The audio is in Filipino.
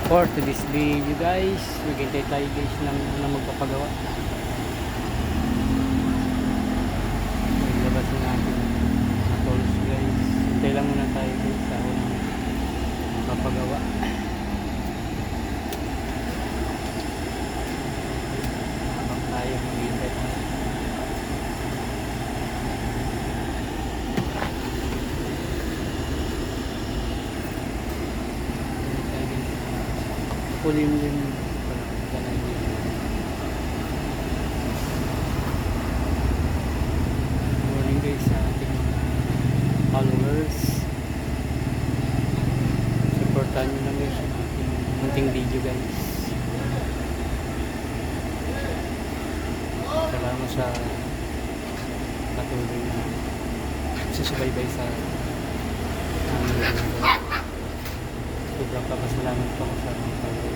For today's video guys, maghintay tayo guys ng magpapagawa. Ilabas na natin mga tools guys. Hintay lang muna tayo guys sa unang magpapagawa. Habang tayo maghintay tayo. Kulimlim morning guys sa ating followers, supportan nyo lang guys sa ating munting video guys. Salamat sa patuloy na susubaybay sa aming video. Sobrang papasalamat po sa mga followers.